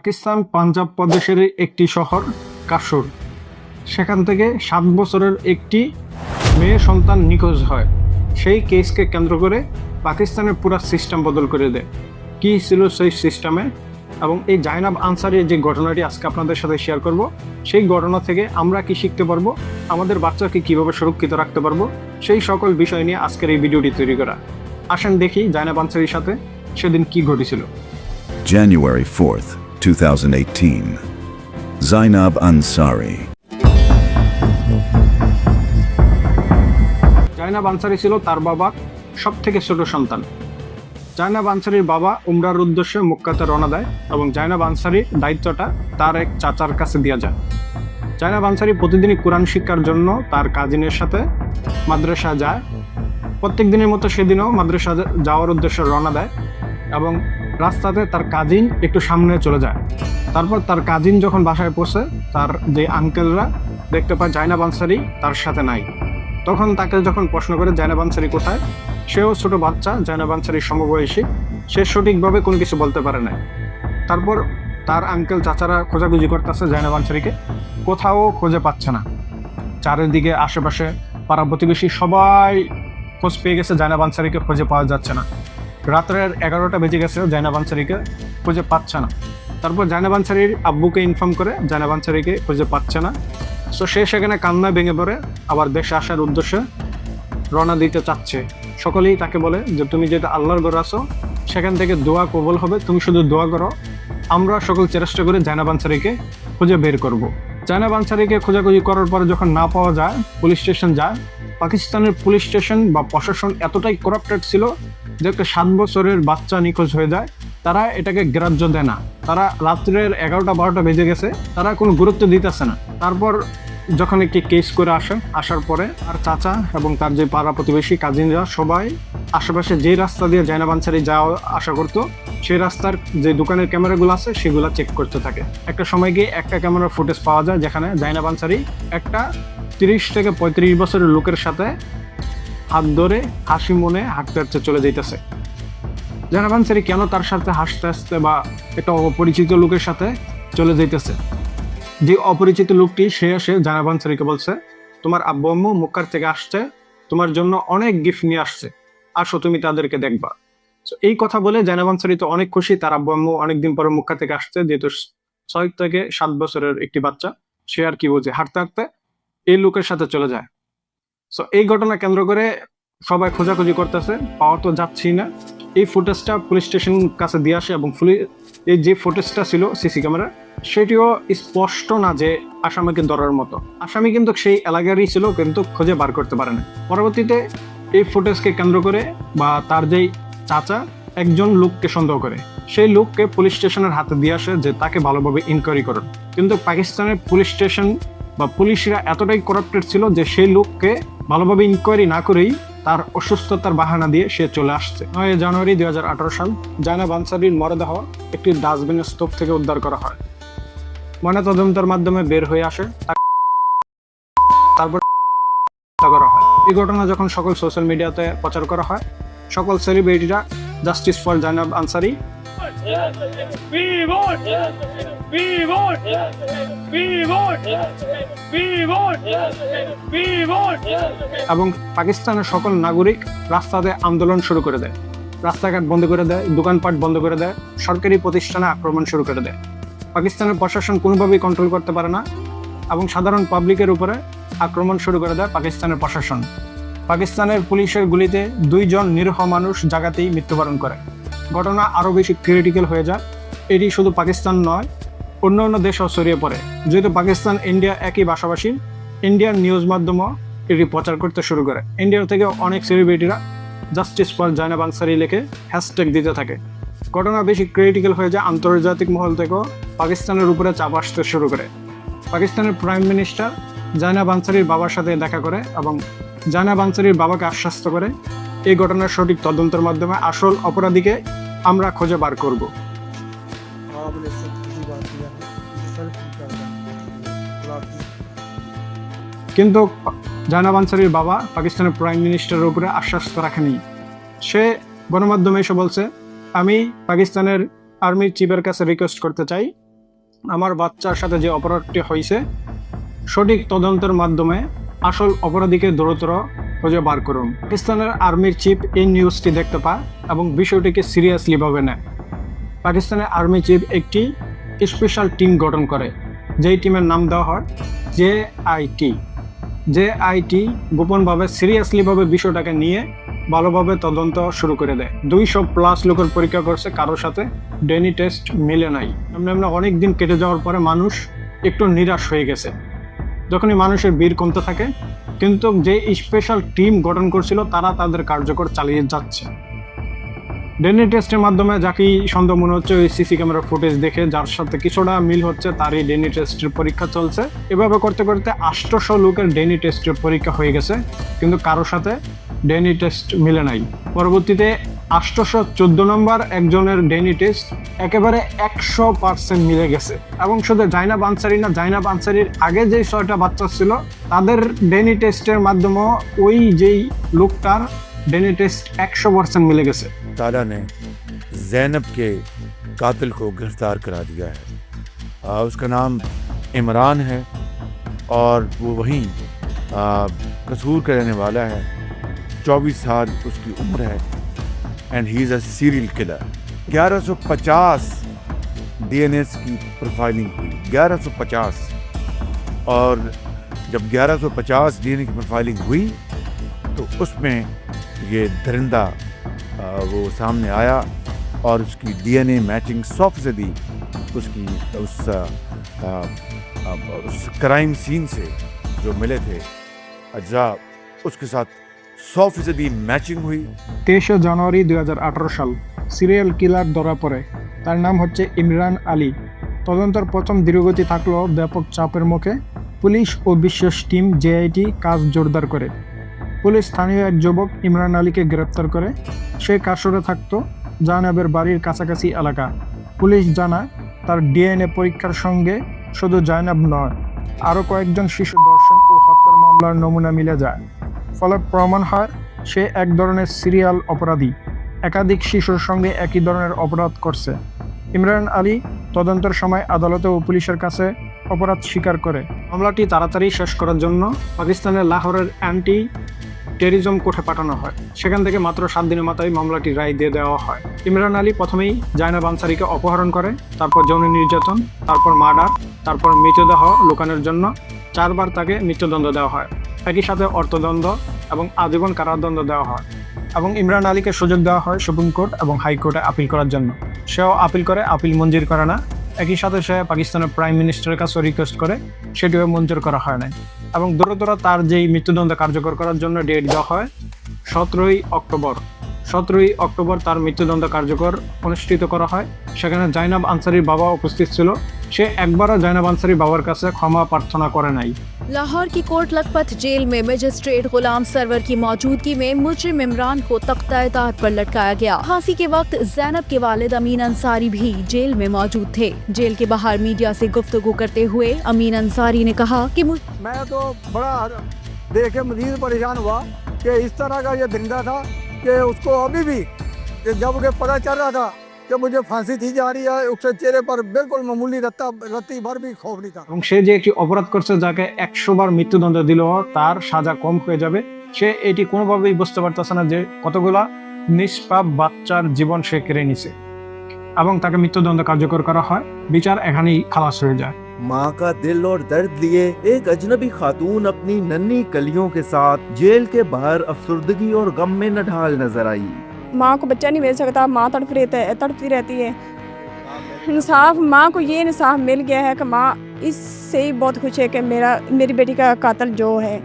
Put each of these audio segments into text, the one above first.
পাকিস্তান পাঞ্জাব প্রদেশের একটি শহর কাসুর, সেখান থেকে 7 বছরের একটি মেয়ে সন্তান নিখোঁজ হয়। সেই কেসকে কেন্দ্র করে পাকিস্তানের পুরো সিস্টেম বদল করে দেয়। কী ছিল সেই সিস্টেমে এবং এই জাইনাব আনসারির যে ঘটনাটি আজকে আপনাদের সাথে শেয়ার করব, সেই ঘটনা থেকে আমরা কি শিখতে পারবো, আমাদের বাচ্চাকে কিভাবে সুরক্ষিত রাখতে পারবো, সেই সকল বিষয় নিয়ে আজকের এই ভিডিওটি তৈরি করা। আসেন দেখি জাইনাব আনসারির সাথে সেদিন কি ঘটেছিল। January 4th, 2018. Zainab Ansari. Zainab Ansari ছিল তার বাবার সব থেকে ছোট সন্তান। জাইনাব আনসারির বাবা উমরার উদ্দেশ্যে মক্কাতে রওনা দেয় এবং জাইনাব আনসারির দায়িত্বটা তার এক চাচার কাছে দেওয়া যায়। জাইনাব আনসারি প্রতিদিনই কোরআন শিক্ষার জন্য তার কাজিনের সাথে মাদ্রাসা যায়। প্রত্যেক দিনের মতো সেদিনও মাদ্রাসা যাওয়ার উদ্দেশ্যে রওনা দেয় এবং রাস্তাতে তার কাজিন একটু সামনে চলে যায়। তারপর তার কাজিন যখন বাসায় পৌঁছে, তার যে আঙ্কেলরা দেখতে পায় জাইনাব আনসারি তার সাথে নাই। তখন তাকে যখন প্রশ্ন করে জাইনাব আনসারি কোথায়, সেও ছোট বাচ্চা, জাইনাব আনসারির সমবয়সী, সে সঠিকভাবে কোনো কিছু বলতে পারে না। তারপর তার আঙ্কেল চাচারা খোঁজাখুঁজি করতেছে জাইনাব আনসারিকে, কোথাও খুঁজে পাচ্ছে না। চারিদিকে আশেপাশে পাড়া প্রতিবেশী সবাই খোঁজ পেয়ে গেছে, জাইনাব আনসারিকে খুঁজে পাওয়া যাচ্ছে না। রাত্রের 11টা বেজে গেছে, জাইনাব আনসারিকে খুঁজে পাচ্ছে না। তারপর জাইনাব আনসারির আব্বুকে ইনফর্ম করে জাইনাব আনসারিকে খুঁজে পাচ্ছে না। সো সে সেখানে কান্নায় ভেঙে পড়ে আবার দেশে আসার উদ্দেশ্যে রওনা দিতে চাচ্ছে। সকলেই তাকে বলে যে তুমি যেটা আল্লাহর ঘরে আসো, সেখান থেকে দোয়া কবুল হবে, তুমি শুধু দোয়া করো, আমরা সকল চেষ্টা করে জাইনাব আনসারিকে খুঁজে বের করব। জাইনাব আনসারিকে খোঁজাখুঁজি করার পরে যখন না পাওয়া যায়, পুলিশ স্টেশন যায়। পাকিস্তানের পুলিশ স্টেশন বা প্রশাসন এতটাই করাপ্টেড ছিল যে একটা 7 বছরের বাচ্চা নিখোঁজ হয়ে যায়, তারা এটাকে গ্রাহ্য দেয় না। তারা রাত্রের 11টা-12টা বেজে গেছে, তারা কোনো গুরুত্ব দিতেছে না। তারপর যখন একটি কেস করে আসার পরে তার চাচা এবং তার যে পাড়া প্রতিবেশী কাজিনরা সবাই আশেপাশে যে রাস্তা দিয়ে জাইনাব আনসারি যাওয়া আসা করতো, সেই রাস্তার যে দোকানের ক্যামেরাগুলো আছে সেগুলো চেক করতে থাকে। একটা সময় গিয়ে একটা ক্যামেরার ফুটেজ পাওয়া যায় যেখানে জাইনাব আনসারি একটা 30 থেকে 35 বছরের লোকের সাথে হাত ধরে হাসি মনে হাঁটতে হাঁটতে চলে যাইতেছে। জাইনাব আনসারি কেন তার সাথে হাসতে হাসতে বা একটা অপরিচিত লোকের সাথে চলে যাইতেছে, যে অপরিচিত লোকটি সে এসে জাইনাব আনসারিকে বলছে, তোমার আব্বু আম্মু মক্কার থেকে আসছে, তোমার জন্য অনেক গিফট নিয়ে আসছে, আসো তুমি তাদেরকে দেখবা। এই কথা বলে জাইনাব আনসারি তো অনেক খুশি, তার আব্বু আম্মু অনেকদিন পরে মক্কা থেকে আসছে, যেহেতু 6 থেকে 7 বছরের একটি বাচ্চা, সে আর কি বোঝে, হাঁটতে হাঁটতে এই লোকের সাথে চলে যায়। সো এই ঘটনা কেন্দ্র করে সবাই খোঁজাখুঁজি করতেছে, পাওয়া তো যাচ্ছেই না। এই ফুটেজটা পুলিশ স্টেশন কাছে দিয়ে আসে এবং এই যে ফুটেজটা ছিল সিসি ক্যামেরা, সেটিও স্পষ্ট না যে আসামিকে ধরার মতো। আসামি কিন্তু সেই এলাকারই ছিল, কিন্তু খুঁজে বার করতে পারে না। পরবর্তীতে এই ফুটেজকে কেন্দ্র করে বা তার যেই চাচা একজন লোককে সন্দেহ করে, সেই লোককে পুলিশ স্টেশনের হাতে দিয়ে আসে যে তাকে ভালোভাবে ইনকোয়ারি করুন। কিন্তু পাকিস্তানের পুলিশ স্টেশন বা পুলিশরা এতটাই করাপ্টেড ছিল যে সেই লোককে ভালোভাবে ইনকোয়ারি না করেই তার অসুস্থতার বাহানা দিয়ে সে চলে আসছে। 9 জানুয়ারি 2018 সাল জাইনাব আনসারির মরদেহ একটি ডাস্টবিনের স্তূপ থেকে উদ্ধার করা হয়। ময়নাতদন্তের মাধ্যমে বের হয়ে আসে, তারপর করা হয়। এই ঘটনা যখন সকল সোশ্যাল মিডিয়াতে প্রচার করা হয়, সকল সেলিব্রিটিরা জাস্টিস ফর জাইনাব আনসারি এবং পাকিস্তানের সকল নাগরিক রাস্তাতে আন্দোলন শুরু করে দেয়, রাস্তাঘাট বন্ধ করে দেয়, দোকানপাট বন্ধ করে দেয়, সরকারি প্রতিষ্ঠানে আক্রমণ শুরু করে দেয়। পাকিস্তানের প্রশাসন কোনোভাবেই কন্ট্রোল করতে পারে না এবং সাধারণ পাবলিকের উপরে আক্রমণ শুরু করে দেয় পাকিস্তানের প্রশাসন। পাকিস্তানের পুলিশের গুলিতে 2 জন নিরীহ মানুষ জায়গাতেই মৃত্যুবরণ করে। ঘটনা আরও বেশি ক্রিটিক্যাল হয়ে যায়। এটি শুধু পাকিস্তান নয়, অন্য অন্য দেশেও ছড়িয়ে পড়ে। যেহেতু পাকিস্তান ইন্ডিয়া একই ভাষাভাষী, ইন্ডিয়ান নিউজ মাধ্যমও এটি প্রচার করতে শুরু করে। ইন্ডিয়া থেকে অনেক সেলিব্রিটিরা জাস্টিস ফর জাইনাব আনসারি লিখে হ্যাশট্যাগ দিতে থাকে। ঘটনা বেশি ক্রিটিক্যাল হয়ে যায়, আন্তর্জাতিক মহল থেকেও পাকিস্তানের উপরে চাপ আসতে শুরু করে। পাকিস্তানের প্রাইম মিনিস্টার জাইনাব আনসারির বাবার সাথে দেখা করে এবং জাইনাব আনসারির বাবাকে আশ্বস্ত করে এই ঘটনার সঠিক তদন্তের মাধ্যমে আসল অপরাধীকে আমরা খুঁজে বার করব। কিন্তু জাইনাব আনসারির বাবা পাকিস্তানের প্রাইম মিনিস্টারের উপরে আশ্বস্ত রাখেনি। সে গণমাধ্যমে এসে বলছে, আমি পাকিস্তানের আর্মি চিফের কাছে রিকোয়েস্ট করতে চাই আমার বাচ্চার সাথে যে অপরাধটি হয়েছে সঠিক তদন্তের মাধ্যমে আসল অপরাধীকে দ্রুততর খুঁজে বার করুন। পাকিস্তানের আর্মির চিফ এই নিউজটি দেখতে পায় এবং বিষয়টিকে সিরিয়াসলি ভাবে নেয়। পাকিস্তানের আর্মি চিফ একটি স্পেশাল টিম গঠন করে, যেই টিমের নাম দেওয়া হয় জেআইটি গোপনভাবে সিরিয়াসলিভাবে বিষয়টাকে নিয়ে ভালোভাবে তদন্ত শুরু করে দেয়। 200+ লোকের পরীক্ষা করছে, কারোর সাথে ডেনি টেস্ট মিলে নাই। এমনি অনেক দিন কেটে যাওয়ার পরে মানুষ একটু নিরাশ হয়ে গেছে। যখনই মানুষের ভিড় কমতে থাকে, কিন্তু যে স্পেশাল টিম গঠন করছিল তারা তাদের কার্যকর চালিয়ে যাচ্ছে। ডেনি টেস্টের মাধ্যমে যাকেই সন্দেহ মনে হচ্ছে ওই সিসি ক্যামেরা ফুটেজ দেখে যার সাথে কিছুটা মিল হচ্ছে তারই ডেনি টেস্টের পরীক্ষা চলছে। এভাবে করতে করতে 800 লোকের ডেনি টেস্টের পরীক্ষা হয়ে গেছে, কিন্তু কারোর সাথে ডেনি টেস্ট মিলে নাই। পরবর্তীতে 814 নম্বর একজনের ডেনি টেস্ট একেবারে 100% মিলে গেছে। এবং শুধু জাইনাব আনসারি না, জাইনাব আনসারির আগে যেই 6টা বাচ্চা ছিল তাদের ডেনি টেস্টের মাধ্যমেও ওই যেই লোকটার ডেনি টেস্ট 100% मिले गए। ताला ने जैनब के कातिल को गिरफ्तार करा दिया है। उसका नाम इमरान है और वो वहीं कसूर का रहने वाला है। 24 साल उसकी उम्र है and he is a serial killer. 1150 DNAs की प्रोफाइलिंग हुई, 1150। और जब 1150 DNA की प्रोफाइलिंग हुई तो उसमें ये दरिंदा वो सामने आया और उसकी DNA मैचिंग 100% उसकी उस क्राइम सीन से जो मिले थे अज्जा उसके साथ 100% मैचिंग हुई। 23 জানুয়ারি 2018 সাল সিরিয়াল কিলার ধরা পড়ে। তার নাম হচ্ছে ইমরান আলী। তদন্তের প্রথম দীর্ঘগতি থাকলেও ব্যাপক চাপের মুখে পুলিশ ও বিশেষ টিম জেআইটি কাজ জোরদার করে। পুলিশ স্থানীয় এক যুবক ইমরান আলীকে গ্রেপ্তার করে। সে কাশরে থাকতো জাইনাবের বাড়ির কাছাকাছি এলাকা। পুলিশ জানায় তার ডিএনএ পরীক্ষার সঙ্গে শুধু জাইনাব নয়, আরও কয়েকজন শিশু ধর্ষণ ও হত্যার মামলার নমুনা মিলে যায়। ফলে প্রমাণ হয় সে এক ধরনের সিরিয়াল অপরাধী, একাধিক শিশুর সঙ্গে একই ধরনের অপরাধ করছে। ইমরান আলী তদন্তের সময় আদালতে ও পুলিশের কাছে অপরাধ স্বীকার করে। মামলাটি তাড়াতাড়ি শেষ করার জন্য পাকিস্তানের লাহোরের অ্যান্টি টেরিজম কোর্টে পাঠানো হয়। সেখান থেকে মাত্র 7 দিনের মাথায় মামলাটি রায় দিয়ে দেওয়া হয়। ইমরান আলী প্রথমেই জাইনাব আনসারিকে অপহরণ করে, তারপর যৌন নির্যাতন, তারপর মার্ডার, তারপর মৃতদেহ লুকানোর জন্য 4 বার তাকে মৃত্যুদণ্ড দেওয়া হয়। একই সাথে অর্থদণ্ড এবং আজীবন কারাদণ্ড দেওয়া হয়। এবং ইমরান আলীকে সুযোগ দেওয়া হয় সুপ্রিম কোর্ট এবং হাইকোর্টে আপিল করার জন্য। সেও আপিল করে, আপিল মঞ্জুর করে না। একই সাথে সে পাকিস্তানের প্রাইম মিনিস্টারের কাছে রিকোয়েস্ট করে, সেটিও মঞ্জুর করা হয় না। এবং দ্রুততর তার যেই মৃত্যুদণ্ড কার্যকর করার জন্য ডেট দেওয়া হয় 17ই অক্টোবর। 17ই অক্টোবর তার মৃত্যুদণ্ড কার্যকর অনুষ্ঠিত করা হয়। সেখানে জাইনাব আনসারির বাবা উপস্থিত ছিল। সে একবারও জাইনাব আনসারির বাবার কাছে ক্ষমা প্রার্থনা করে নাই। लाहौर की कोट लखपत जेल में मजिस्ट्रेट गुलाम सरवर की मौजूदगी में मुजरिम इमरान को तख्ता-ए-तार पर लटकाया गया। फांसी के वक्त जैनब के वालिद अमीन अंसारी भी जेल में मौजूद थे। जेल के बाहर मीडिया से गुफ्तगू करते हुए अमीन अंसारी ने कहा कि मैं तो बड़ा देख के मजीद परेशान हुआ कि इस तरह का ये दरिंदा था कि उसको अभी भी कि जब के पता चल रहा था कि मुझे फांसी दी जा रही है, उसके चेहरे पर बिल्कुल मामूली रत्ती भर भी खौफ नहीं था। এবং সে যে একটি অপরাধ করছে যাকে 100 বার মৃত্যুদণ্ড দিল তার সাজা কম হয়ে যাবে, সে এটি কোনোভাবেই বুঝতে পারতেছে না যে কতগুলা নিষ্পাপ বাচ্চার জীবন সে কেড়ে নিছে। এবং তাকে মৃত্যুদণ্ড কার্যকর করা হয়। বিচার এখানেই খালাস হয়ে যায়। माँ का दिल और दर्द लिए एक अजनबी खातून अपनी नन्ही कलियों के साथ जेल के बाहर अफसुर्दगी और गम में नढाल नजर आई। माँ को बच्चा नहीं मिल सकता, माँ तड़पती रहती है। इंसाफ, माँ को ये इंसाफ मिल गया है कि माँ इससे ही बहुत खुश है कि मेरी बेटी का कातिल जो है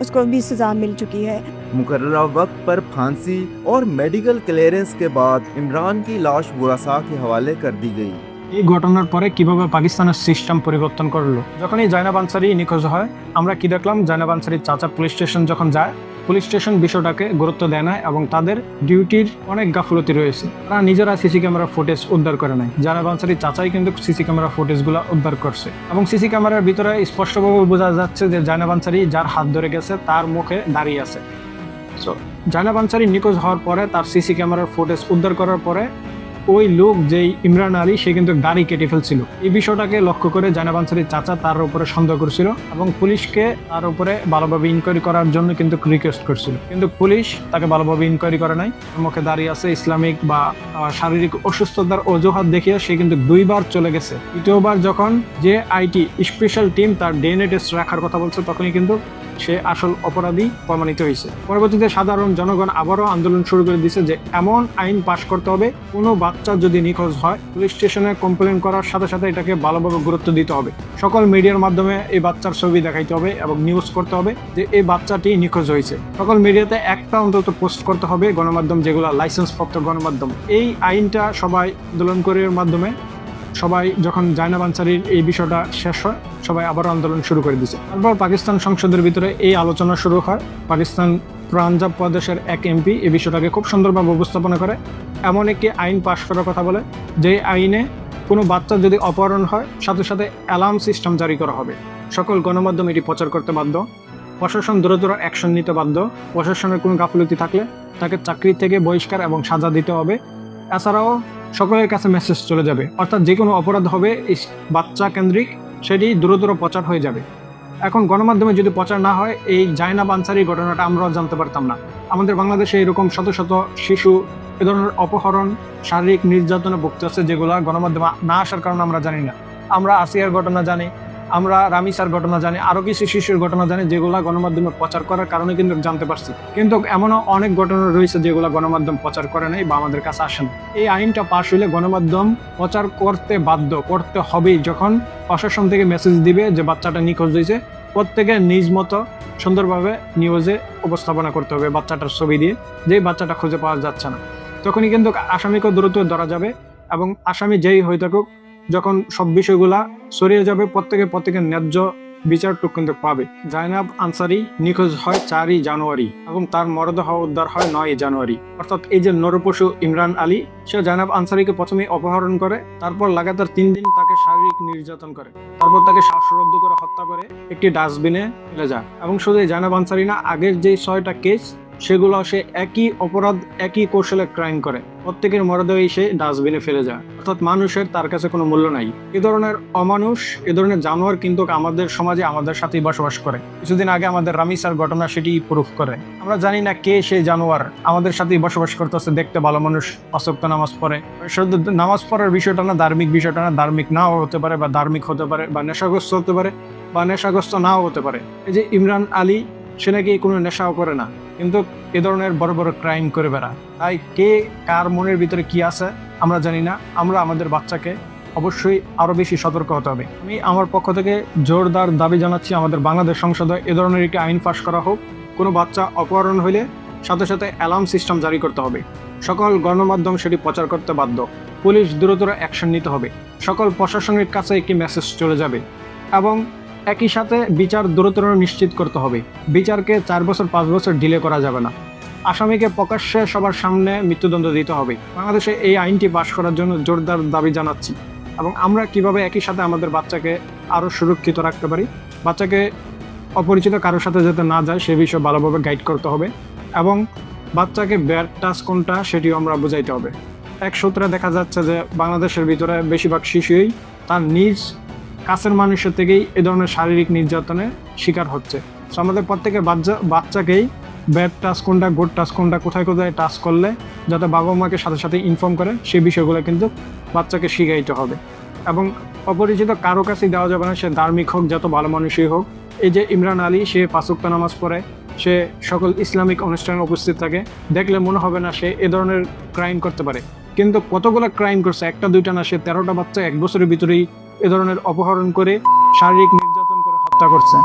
उसको भी सजा मिल चुकी है। मुकर्ररा वक्त पर फांसी और मेडिकल क्लियरेंस के बाद इमरान की लाश बुरासा के हवाले कर दी गई। এই ঘটনার পরে কিভাবে পাকিস্তানের সিস্টেম পরিবর্তন করলো। যখনই জাইনাব আনসারি নিখোঁজ হয়, আমরা কি দেখলাম? জাইনাব আনসারির চাচা পুলিশ স্টেশন যখন যায়, পুলিশ স্টেশন বিষয়টাকে গুরুত্ব দেয় না এবং তাদের ডিউটির অনেক গাফলতি রয়েছে। তারা নিজেরা সিসি ক্যামেরা ফুটেজ উদ্ধার করে নেয়। জাইনাব আনসারির চাচাই কিন্তু সিসি ক্যামেরা ফুটেজগুলো উদ্ধার করছে এবং সিসি ক্যামেরার ভিতরে স্পষ্টভাবে বোঝা যাচ্ছে যে জাইনাব আনসারি যার হাত ধরে গেছে তার মুখে দাঁড়িয়ে আছে। সো জাইনাব আনসারি নিখোঁজ হওয়ার পরে তার সিসি ক্যামেরার ফুটেজ উদ্ধার করার পরে ওই লোক যেই ইমরান আলী সে কিন্তু দাড়ি কেটে ফেলছিল। এই বিষয়টাকে লক্ষ্য করে জাইনাব আনসারীর চাচা তার উপরে সন্দেহ করছিল এবং পুলিশকে তার উপরে ভালোভাবে ইনকোয়ারি করার জন্য কিন্তু রিকোয়েস্ট করছিল, কিন্তু পুলিশ তাকে ভালোভাবে ইনকোয়ারি করে নাই। মুখে দাঁড়িয়ে আছে, ইসলামিক বা শারীরিক অসুস্থতার অজুহাত দেখিয়ে সে কিন্তু 2 বার চলে গেছে। তৃতীয়বার যখন যে আইটি স্পেশাল টিম তার ডিএনএ টেস্ট রাখার কথা বলছে তখনই কিন্তু সে আসল অপরাধী প্রমাণিত হয়েছে। পরবর্তীতে সাধারণ জনগণ আবারও আন্দোলন শুরু করে দিয়েছে যে এমন আইন পাশ করতে হবে, কোনো বাচ্চা যদি নিখোঁজ হয় পুলিশ স্টেশনে কমপ্লেন করার সাথে সাথে এটাকে ভালোভাবে গুরুত্ব দিতে হবে। সকল মিডিয়ার মাধ্যমে এই বাচ্চার ছবি দেখাইতে হবে এবং নিউজ করতে হবে যে এই বাচ্চাটি নিখোঁজ হয়েছে। সকল মিডিয়াতে একটা অন্তত পোস্ট করতে হবে গণমাধ্যম, যেগুলো লাইসেন্সপ্রাপ্ত গণমাধ্যম। এই আইনটা সবাই আন্দোলন করে মাধ্যমে সবাই যখন জাইনাব আনসারীর এই বিষয়টা শেষ হয় সবাই আবার আন্দোলন শুরু করে দিয়েছে। তারপর পাকিস্তান সংসদের ভিতরে এই আলোচনা শুরু হয়। পাকিস্তান পাঞ্জাব প্রদেশের এক এমপি এই বিষয়টাকে খুব সুন্দরভাবে উপস্থাপনা করে, এমন একটি আইন পাশ করার কথা বলে যে আইনে কোনো বাচ্চা যদি অপহরণ হয় সাথে সাথে অ্যালার্ম সিস্টেম জারি করা হবে। সকল গণমাধ্যম এটি প্রচার করতে বাধ্য, প্রশাসন দ্রুত অ্যাকশন নিতে বাধ্য। প্রশাসনের কোনো গাফিলতি থাকলে তাকে চাকরি থেকে বহিষ্কার এবং সাজা দিতে হবে। এছাড়াও সকলের কাছে মেসেজ চলে যাবে, অর্থাৎ যে কোনো অপরাধ হবে বাচ্চা কেন্দ্রিক সেটি দ্রুত প্রচার হয়ে যাবে। এখন গণমাধ্যমে যদি প্রচার না হয় এই জাইনাব আনসারীর ঘটনাটা আমরাও জানতে পারতাম না। আমাদের বাংলাদেশে এরকম শত শত শিশু এ ধরনের অপহরণ, শারীরিক নির্যাতনে ভুগতেছে যেগুলো গণমাধ্যমে না আসার কারণে আমরা জানি না। আমরা আসিয়ার ঘটনা জানি, আমরা রামিসার ঘটনা জানি, আরও কিছু শিশুর ঘটনা জানি যেগুলো গণমাধ্যমে প্রচার করার কারণে কিন্তু জানতে পারছি। কিন্তু এমনও অনেক ঘটনা রয়েছে যেগুলো গণমাধ্যম প্রচার করে নাই বা আমাদের কাছে আসে না। এই আইনটা পাশ হইলে গণমাধ্যম প্রচার করতে বাধ্য, করতে হবেই। যখন প্রশাসন থেকে মেসেজ দিবে যে বাচ্চাটা নিখোঁজ হয়েছে, প্রত্যেকে নিজ মতো সুন্দরভাবে নিউজে উপস্থাপনা করতে হবে বাচ্চাটার ছবি দিয়ে যে বাচ্চাটা খুঁজে পাওয়া যাচ্ছে না। তখনই কিন্তু আসামিকেও দ্রুত ধরা যাবে এবং আসামি যেই হয়ে থাকুক যখন সব বিষয়গুলা সরিয়ে যাবে প্রত্যেকের ন্যায্য বিচারটুকু কিন্তু পাবে। জাইনাব আনসারী নিখোঁজ হয় 4ই জানুয়ারি এবং তার মরদেহ উদ্ধার হয় 9ই জানুয়ারি। অর্থাৎ এই যে নরপশু ইমরান আলী সে জাইনাব আনসারীকে প্রথমে অপহরণ করে, তারপর লাগাতার 3 দিন তাকে শারীরিক নির্যাতন করে, তারপর তাকে শ্বাসরুদ্ধ করে হত্যা করে একটি ডাস্টবিনে ফেলে যায়। এবং শুধু জাইনাব আনসারী না, আগের যে 6টা কেস সেগুলো সে একই অপরাধ একই কৌশলে ক্রাইম করে, প্রত্যেকের মরদেহই সে ডাস্টবিনে ফেলে যায়। অর্থাৎ মানুষের তার কাছে কোনো মূল্য নাই। এ ধরনের অমানুষ, এ ধরনের জানোয়ার কিন্তু আমাদের সমাজে আমাদের সাথেই বসবাস করে। কিছুদিন আগে আমাদের রামিসার ঘটনা সেটি প্রুফ করে। আমরা জানি না কে সেই জানোয়ার, আমাদের সাথেই বসবাস করতেছে। দেখতে ভালো মানুষ, 5 ওয়াক্ত নামাজ পড়ে। শুধু নামাজ পড়ার বিষয়টা না, ধার্মিক বিষয়টা না, ধার্মিক নাও হতে পারে বা ধার্মিক হতে পারে বা নেশাগ্রস্ত হতে পারে বা নেশাগ্রস্ত নাও হতে পারে। এই যে ইমরান আলী সে নাকি কোনো নেশাও করে না, কিন্তু এ ধরনের বড় বড় ক্রাইম করে বেড়া। তাই কে কার মনের ভিতরে কি আছে আমরা জানি না। আমরা আমাদের বাচ্চাকে অবশ্যই আরো বেশি সতর্ক হতে হবে। আমি আমার পক্ষ থেকে জোরদার দাবি জানাচ্ছি আমাদের বাংলাদেশ সংসদে এ ধরনের একটি আইন পাশ করা হোক। কোনো বাচ্চা অপহরণ হইলে সাথে সাথে অ্যালার্ম সিস্টেম জারি করতে হবে। সকল গণমাধ্যম সেটি প্রচার করতে বাধ্য। পুলিশ দ্রুত অ্যাকশন নিতে হবে। সকল প্রশাসনের কাছে একটি মেসেজ চলে যাবে এবং একই সাথে বিচার দ্রুততর নিশ্চিত করতে হবে। বিচারকে 4 বছর 5 বছর ডিলে করা যাবে না। আসামিকে প্রকাশ্যে সবার সামনে মৃত্যুদণ্ড দিতে হবে। বাংলাদেশে এই আইনটি পাশ করার জন্য জোরদার দাবি জানাচ্ছি। এবং আমরা কিভাবে একই সাথে আমাদের বাচ্চাকে আরও সুরক্ষিত রাখতে পারি, বাচ্চাকে অপরিচিত কারোর সাথে যাতে না যায় সে বিষয়ে ভালোভাবে গাইড করতে হবে এবং বাচ্চাকে ব্যাড টাচ কোনটা সেটিও আমরা বুঝাইতে হবে। এক সূত্রে দেখা যাচ্ছে যে বাংলাদেশের ভিতরে বেশিরভাগ শিশুই তার নিজ কাছের মানুষের থেকেই এ ধরনের শারীরিক নির্যাতনের শিকার হচ্ছে। সো আমাদের প্রত্যেকের বাচ্চাকেই ব্যাড টাচ কোনটা, গুড টাচ কোনটা, কোথায় কোথায় টাচ করলে যাতে বাবা মাকে সাথে সাথে ইনফর্ম করে সেই বিষয়গুলো কিন্তু বাচ্চাকে শিখাইতে হবে। এবং অপরিচিত কারো কাছেই দেওয়া যাবে না, সে ধার্মিক হোক, যত ভালো মানুষই হোক। এই যে ইমরান আলী সে 5 ওয়াক্ত নামাজ পড়ে, সে সকল ইসলামিক অনুষ্ঠানে উপস্থিত থাকে, দেখলে মনে হবে না সে এ ধরনের ক্রাইম করতে পারে। কিন্তু কতগুলো ক্রাইম করছে, 1টা 2টা না, সে 13টা বাচ্চা 1 বছরের ভিতরেই এ ধরনের অপহরণ করে শারীরিক নির্যাতন করে হত্যা করছে।